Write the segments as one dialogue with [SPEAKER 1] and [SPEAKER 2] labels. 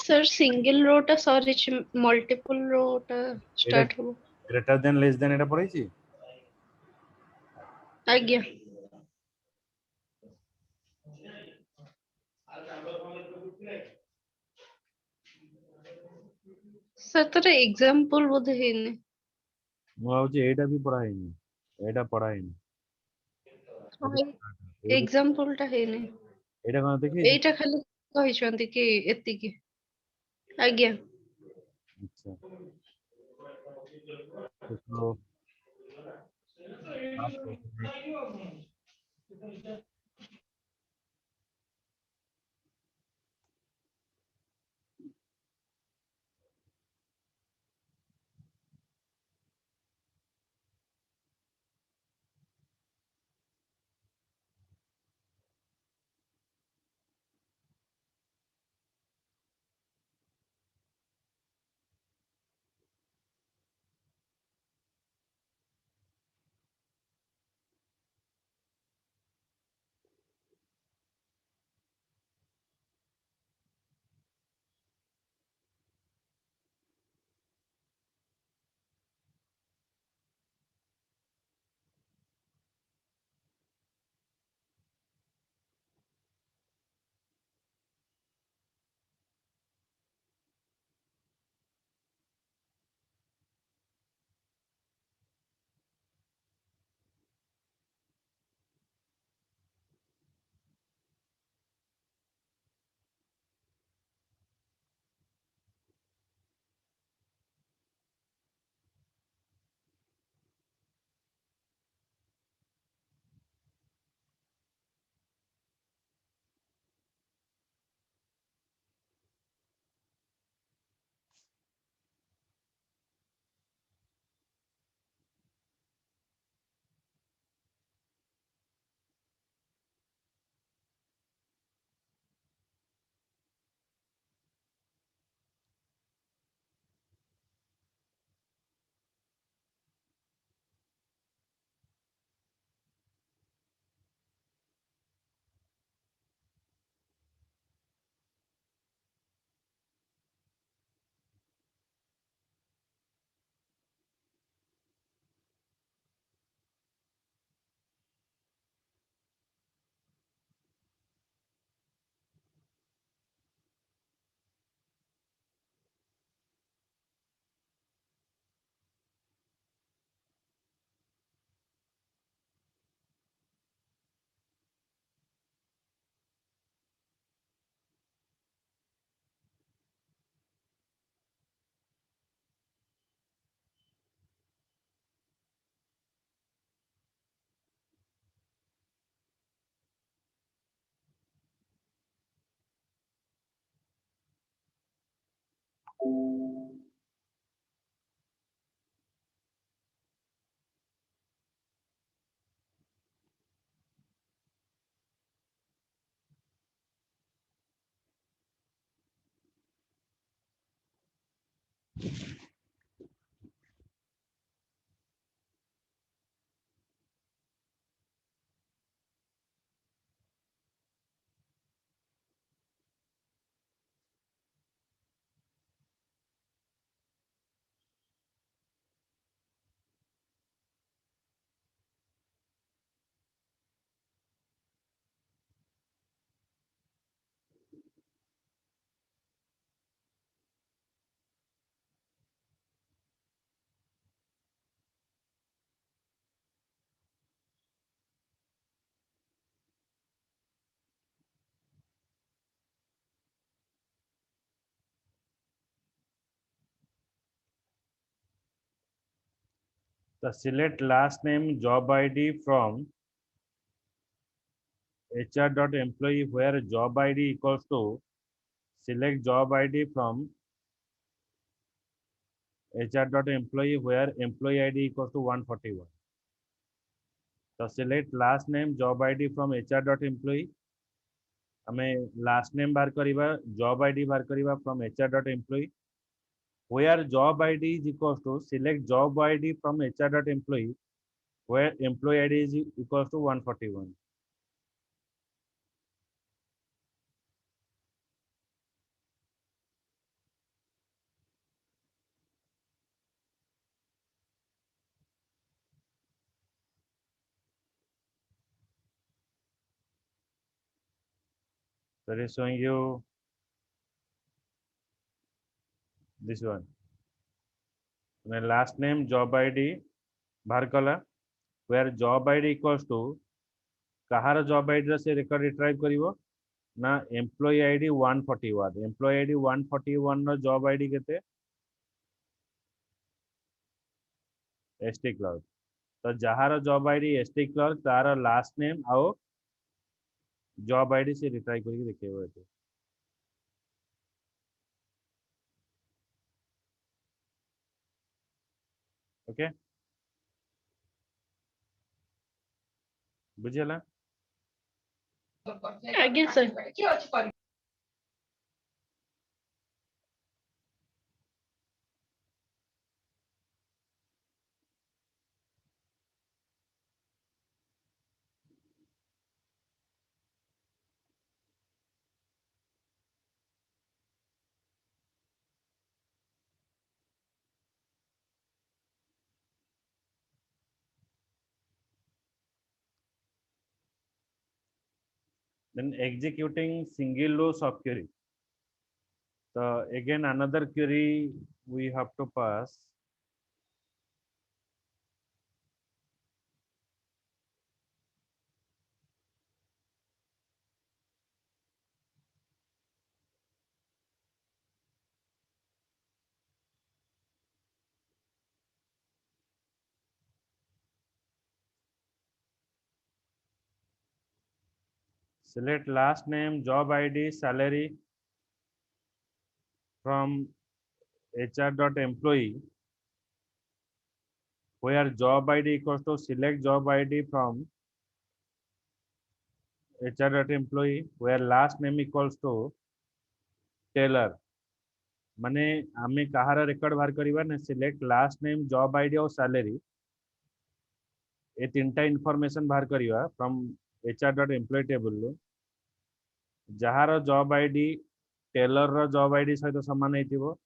[SPEAKER 1] Sir single रोटा sorry multiple रोटा
[SPEAKER 2] एटा
[SPEAKER 1] start हो
[SPEAKER 2] ग्रेटर देन लेस देन एटा पढ़ाई
[SPEAKER 1] आज्ञा सर तर एग्जांपल बोधे हेने
[SPEAKER 2] मुझे एटा भी पढ़ाई एटा पढ़ाई
[SPEAKER 1] एग्जांपल टा हेने
[SPEAKER 2] एटा कौन देखी
[SPEAKER 1] एटा खाली कहिसंती कि एतिकी आज्ञा
[SPEAKER 2] अच्छा तो आप देखिए the select last name job ID from HR.employee where job ID equals to select job ID from HR.employee where employee ID equals to 141. So select last name job ID from HR.employee. हमें last name बार करिबा job ID बार करिबा from HR.employee where job ID is equals to select job ID from HR.employee where employee ID is equals to 141. That is showing you this one. Last name job ID बाहर कला where job ID equals to Kahar job ID से record retrieve करिवो ना employee ID 141 employee ID 141 no job ID केते ST clerk तो जहार job ID ST clerk तार last name आओ job ID से retrieve करिके देखेबो एते ओके बुझियला
[SPEAKER 1] आज्ञा sir
[SPEAKER 2] then executing single row sub query so again another query we have to pass select last name job ID salary from hr.employee where job ID equals to select job ID from hr.employee where last name equals to tailor माने आमे कहार record बाहर करिबा ना select last name job ID और salary ए तीनटा information बाहर करिबा from hr.employee table लो जहार जॉब आईडी टेलर रो जॉब आईडी सहित समान हेतिबो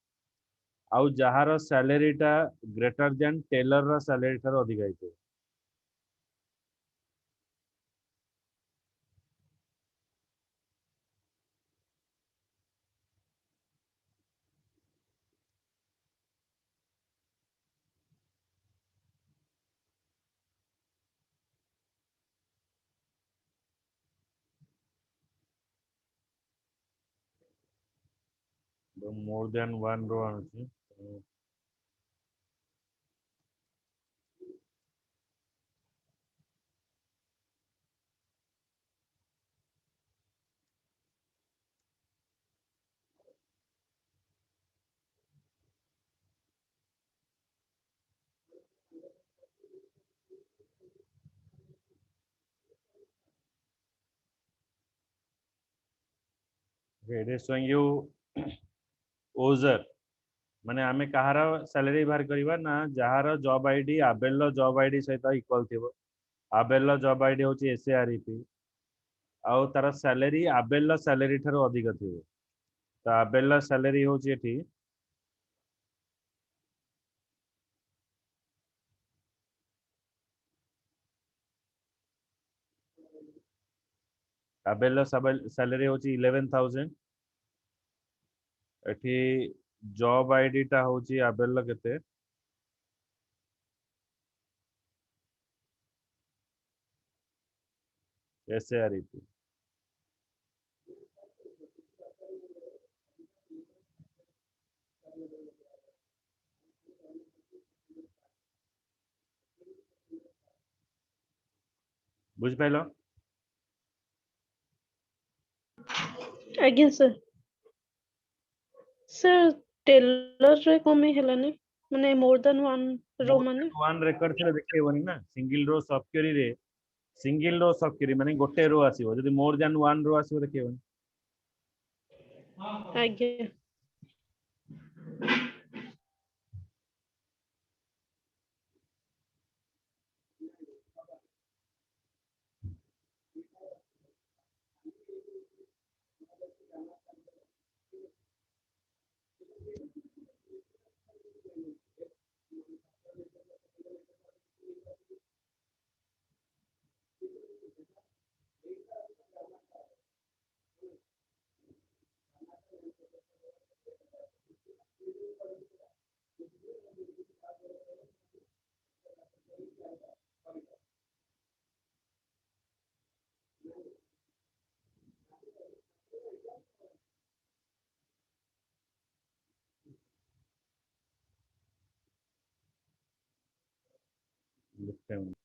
[SPEAKER 2] आउ जहार सैलरीटा ग्रेटर देन टेलर रो सैलरी थार अधिक हेतिबो more than one row anuchi it is showing you user माने आमे कहार सैलरी बाहर करिबा ना जहार जॉब आईडी आबेल रो जॉब आईडी सहित इक्वल थिबो आबेल रो जॉब आईडी होची एसआरईपी आउ तार सैलरी आबेल सैलरी ठारो अधिक थिबो तो आबेल सैलरी होची एठी आबेल सैलरी होची 11000 एठी जॉब आईडी टा होची आबेल केते एसआरईपी बुझ पाइलो
[SPEAKER 1] आज्ञा सर सर टेलर रे कमी हेलानी माने मोर देन वन रो माने
[SPEAKER 2] वन रेकर्ड थिले देखेबोनी ना सिंगल रो सब क्वेरी रे सिंगल रो सब क्वेरी माने गोटे रो आसीबो जदी मोर देन वन रो आसीबो देखेबोनी
[SPEAKER 1] आज्ञा
[SPEAKER 2] left.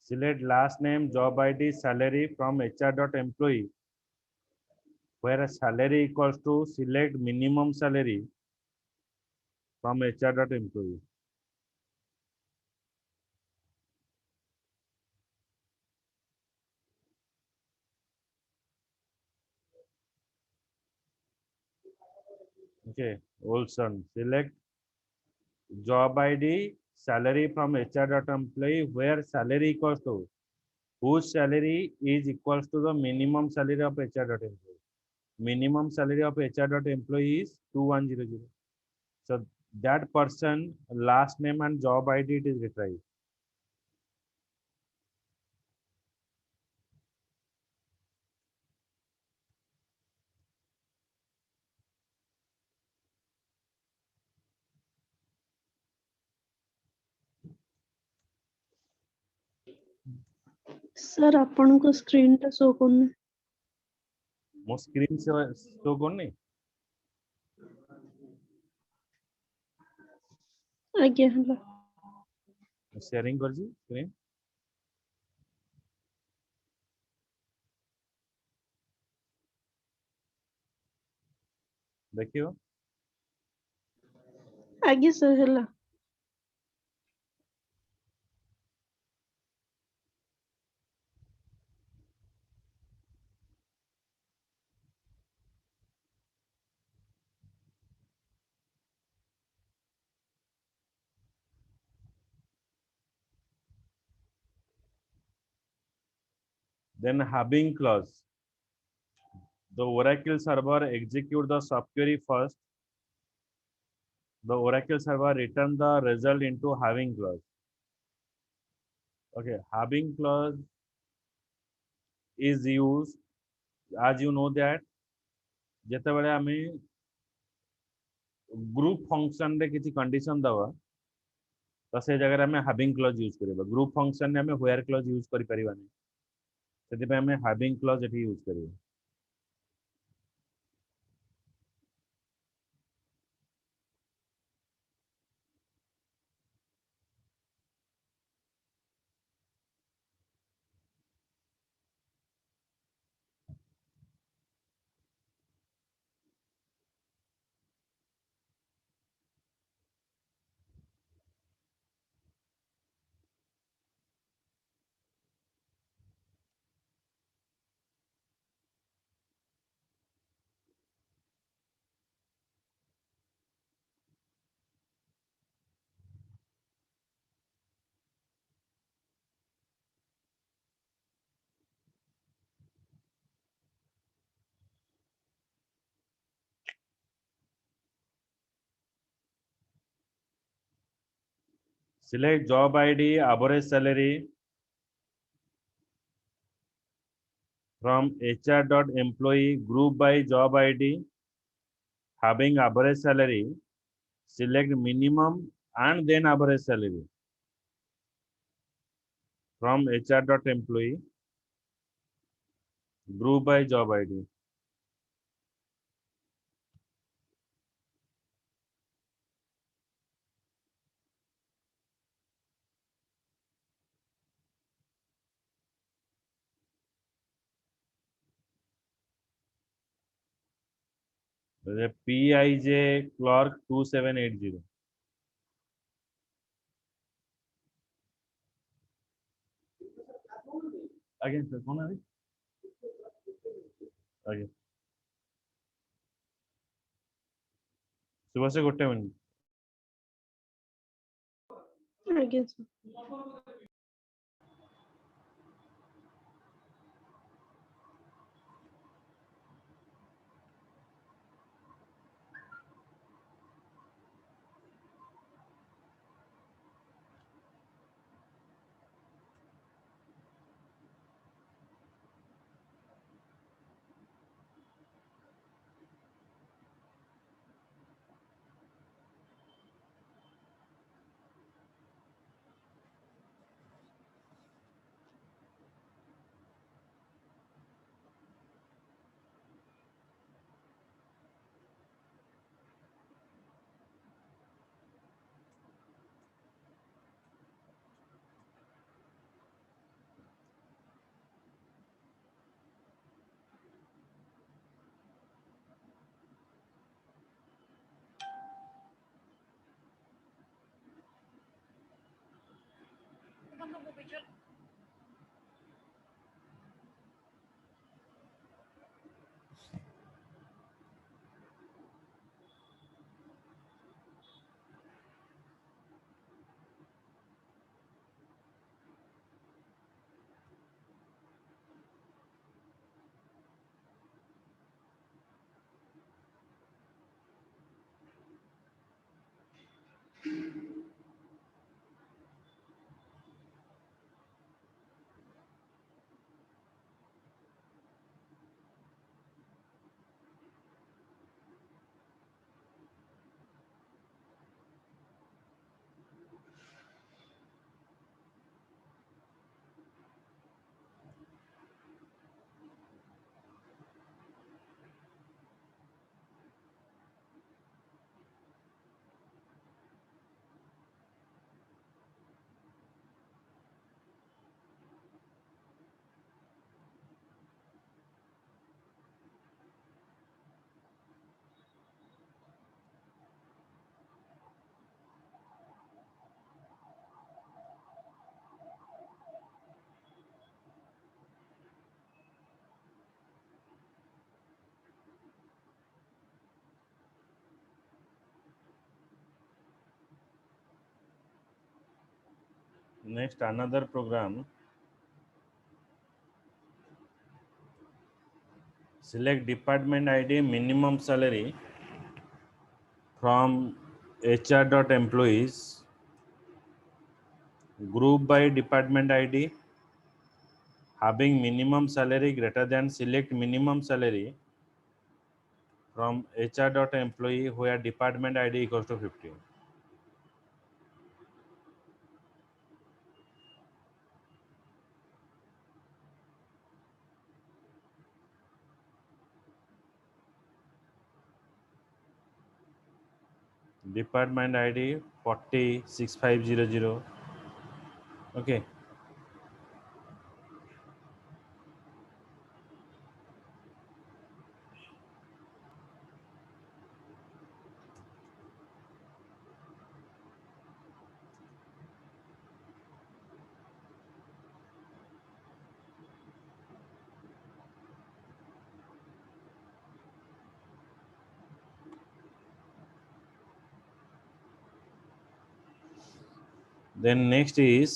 [SPEAKER 2] Select last name, job ID, salary from HR.employee, where salary equals to select minimum salary from HR.employee. Okay, Olson. Select job ID, salary from HR.employee, where salary equals to whose salary is equals to the minimum salary of HR.employee. Minimum salary of HR.employee is 2100. So that person last name and job ID it is retrieved.
[SPEAKER 1] Sir आपनको screen टा show करने
[SPEAKER 2] मो screen show करनी
[SPEAKER 1] आगे हला
[SPEAKER 2] sharing कर screen देखियो
[SPEAKER 1] आगे सर हला
[SPEAKER 2] then having clause. The Oracle server execute the subquery first. The Oracle server return the result into having clause. Okay, having clause is used as you know that जेते बेले आमे group function रे किसी condition दवा तो से जगह आमे having clause यूज करबा ग्रुप फंक्शन ने आमे where clause यूज करि परिबानी सेति पे आमे having clause एठी यूज करबा select job ID average salary from HR.employee group by job ID having average salary select minimum and then average salary from HR.employee group by job ID PIJ clerk 2780 ଆଜ୍ଞା sir କଣ ଆଜ୍ଞା ସୁଭାଷ ଗୋଟେ minute
[SPEAKER 1] ଆଜ୍ଞା sir.
[SPEAKER 2] next another program select department ID minimum salary from HR.employees group by department ID having minimum salary greater than select minimum salary from HR.employee where department ID equals to 50. Department ID 406500. Okay. Then next is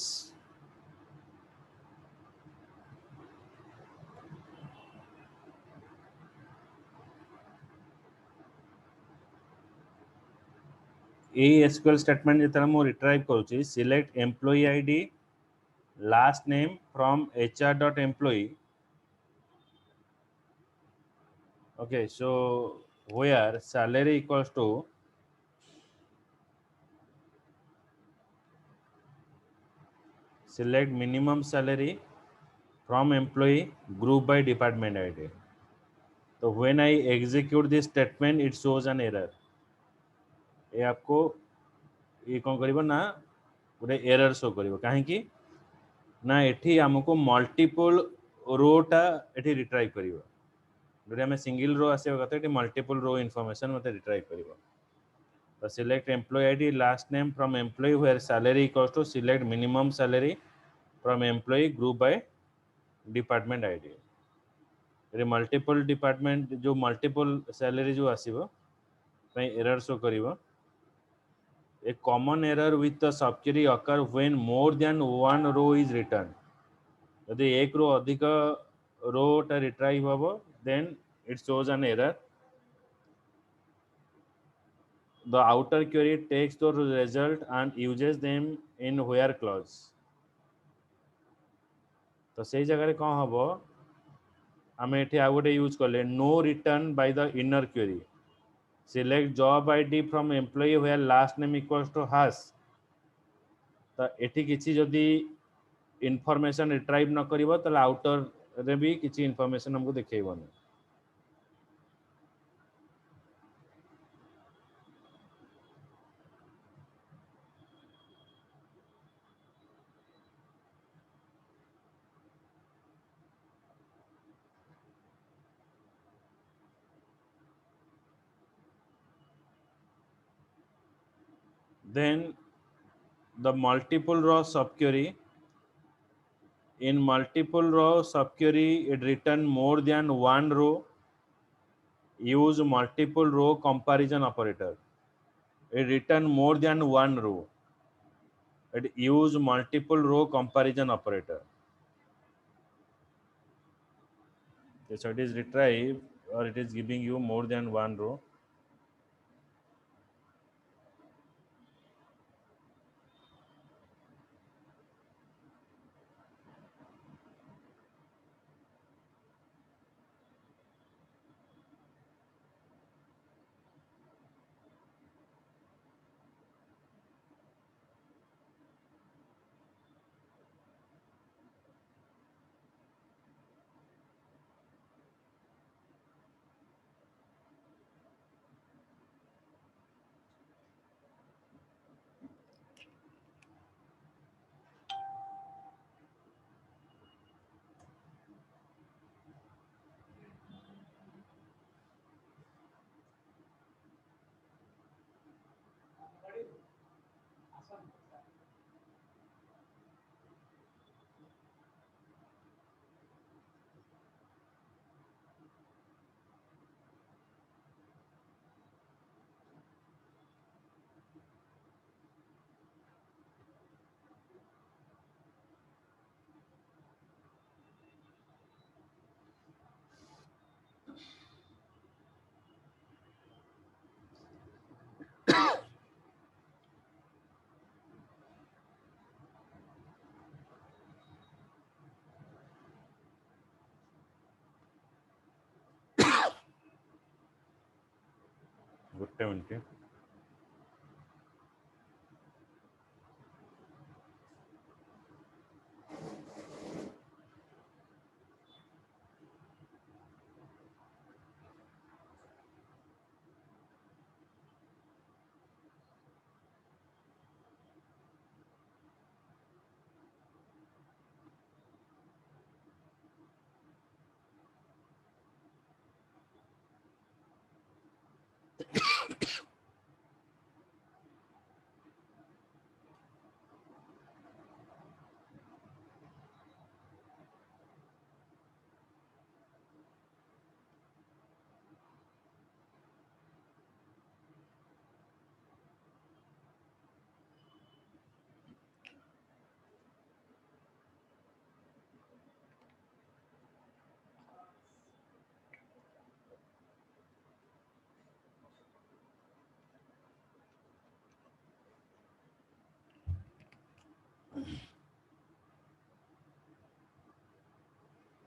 [SPEAKER 2] SQL statement जेतरा मो retrieve करूची select employee ID last name from HR.employee. Okay, so where salary equals to select minimum salary from employee group by department ID. So when I execute this statement it shows an error. ये आपको ये कौन करिवो ना गोटे error show करिवो काहे कि ना एठी हमको मल्टीपल रोटा एठी रिट्राइव करिवो जो हमें सिंगल रो आसवा कथा मल्टीपल रो इनफॉरमेशन मते रिट्राइव करिवो तो select employee ID last name from employee where salary equals to select minimum salary from employee group by department ID रे मल्टीपल डिपार्टमेंट जो मल्टीपल सैलरी जो आसीबो पई एरर शो करिवो a common error with the subquery occur when more than one row is written यदि एक रो अधिक रो टा रिट्राइव हबो then it shows an error the outer query takes the result and uses them in where clause तो सेही जगह रे कोन हबो हमें एठी आ गोटे यूज करले no return by the inner query select job id from employee where last name equals to hash तो एठी किछि जदी इनफॉरमेशन रिट्राइव न करिवो त आउटर रे भी किछि इनफॉरमेशन हमको देखेइबोनी then the multiple row subquery in multiple row subquery it return more than one row use multiple row comparison operator it return more than one row it use multiple row comparison operator so it is retrieve or it is giving you more than one row Gutte minute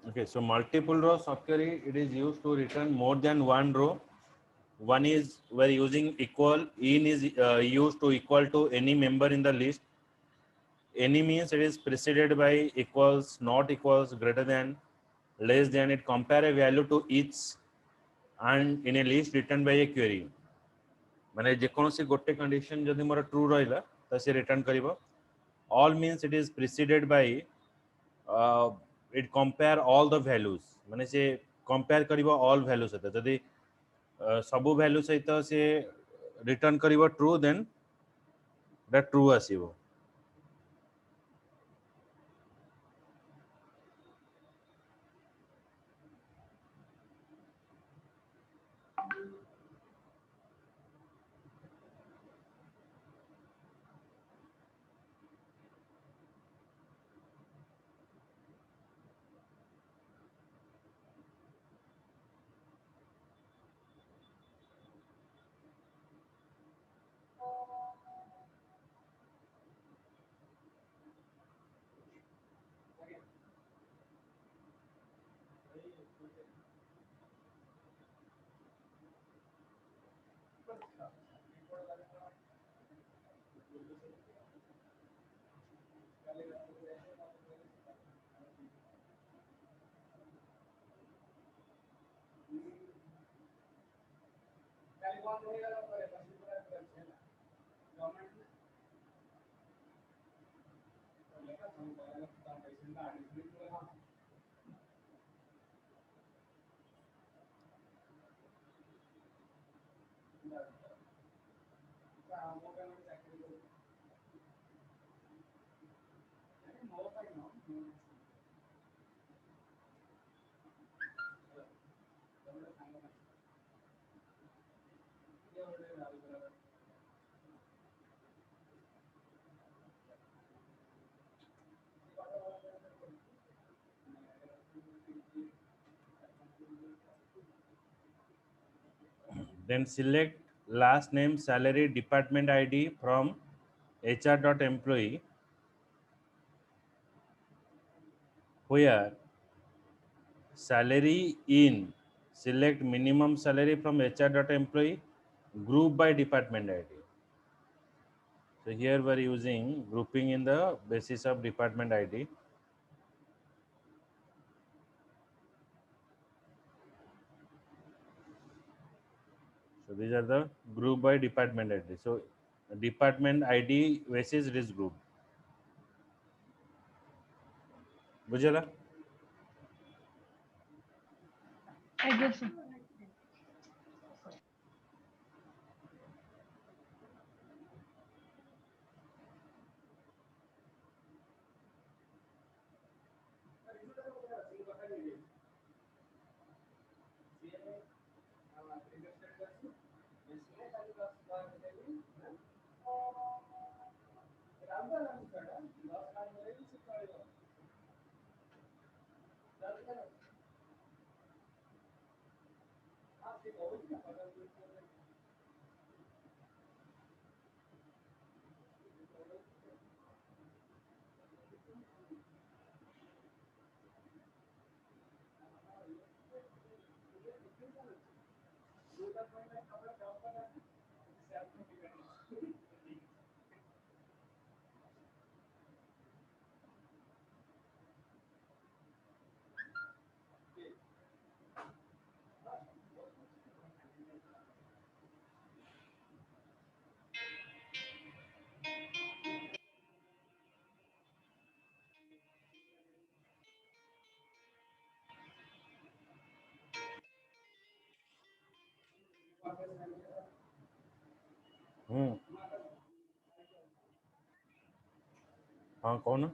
[SPEAKER 2] okay so multiple row subquery it is used to return more than one row one is we're using equal in is used to equal to any member in the list any means it is preceded by equals not equals greater than less than it compare a value to each and in a list written by a query माने जे कोनोसी गोटे condition जदि more true रहिला त से return करिवो all means it is preceded by it compare all the values माने से compare करिवो all value सहित जदि सबु वैल्यू सहित से रिटर्न करिवो ट्रू देन दैट ट्रू आसीबो then select last name salary department id from hr.employee where salary in select minimum salary from hr.employee group by department id. So here we are using grouping in the basis of department id. So these are the group by department id. So department id basis this group. बुझला?
[SPEAKER 1] ଆଜ୍ଞା sir.
[SPEAKER 2] हाँ कौन?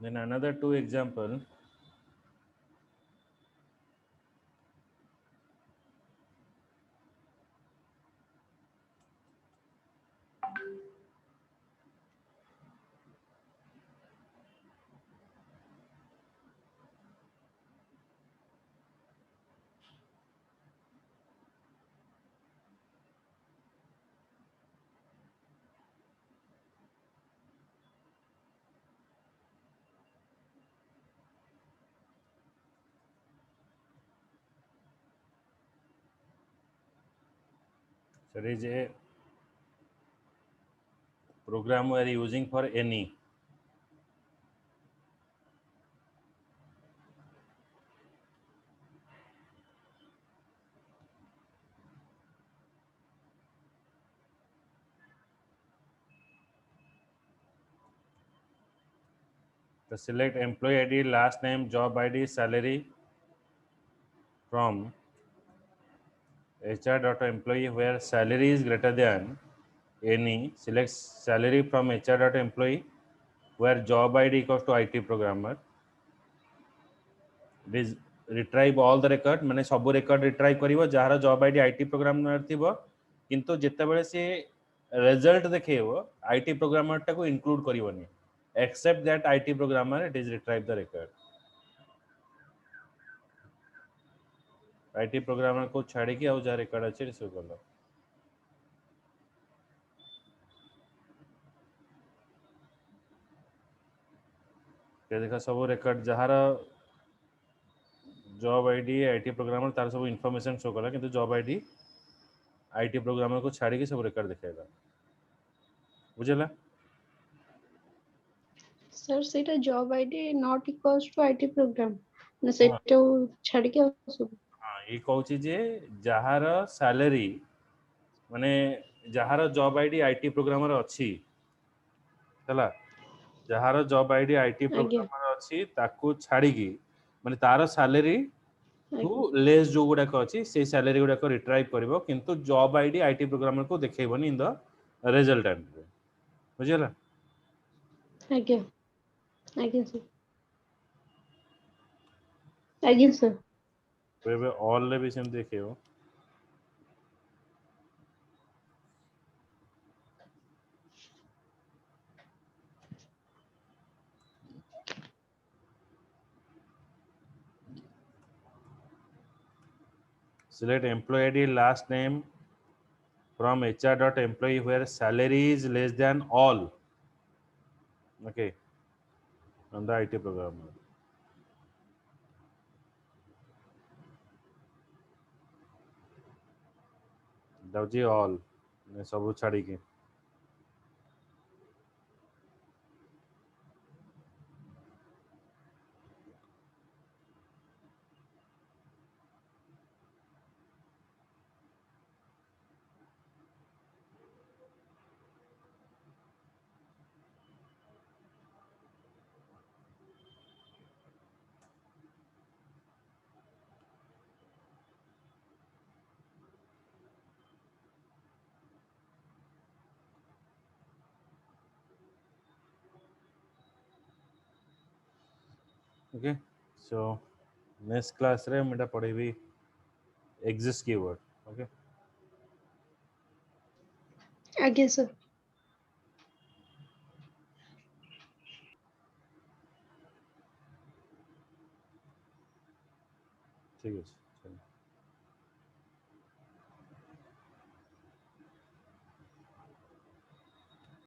[SPEAKER 2] Then another two example. That is a program we are using for any. The select employee ID, last name, job ID, salary from HR.employee where salary is greater than any. Select salary from HR.employee where job ID equals to IT programmer. This retrieve all the record माने सब record retrieve करिवो जहार job ID IT programmer थिबो किंतु जेतेबेले से result देखैबो IT programmer टाको include करिवोनी except that IT programmer it is retrieve the record. IT programmer को छाड़ी की आउ जा record अछि रिसीव करलो. ते देखा सब record जहार जॉब आईडी आईटी प्रोग्रामर तार सब इनफॉरमेशन शो कला किंतु जॉब आईडी आईटी प्रोग्रामर को छाड़ी के सब रिकॉर्ड दिखाएगा बुझला.
[SPEAKER 1] सर सेटा job ID not equals to IT program ना
[SPEAKER 2] हाँ
[SPEAKER 1] सेटा छाड़ी के सब.
[SPEAKER 2] हाँ ये कहूची जे जहार सैलरी माने जहार जॉब आईडी आईटी प्रोग्रामर अछि हला जहार जॉब आईडी आईटी
[SPEAKER 1] आज्ञा
[SPEAKER 2] प्रोग्रामर अछि ताकू छाड़ी की माने तार सैलरी टू
[SPEAKER 1] आज्ञा
[SPEAKER 2] लेस जो गुडाक अछि से सैलरी गुडाक रिट्राइव करबो किंतु जॉब आईडी आईटी प्रोग्रामर को देखेबोनी इन द रिजल्टेंट रे बुझला.
[SPEAKER 1] आज्ञा आज्ञा सर आज्ञा सर.
[SPEAKER 2] वे ऑल ले भी same देखेबो. Select employee ID last name from HR.employee where salary is less than all. Okay, on the IT programmer. दाउजी all ने सब छाड़ी के. Okay, so next class रे मेरा पढ़ेबी exist keyword. Okay,
[SPEAKER 1] आज्ञा सर.
[SPEAKER 2] ठीक है.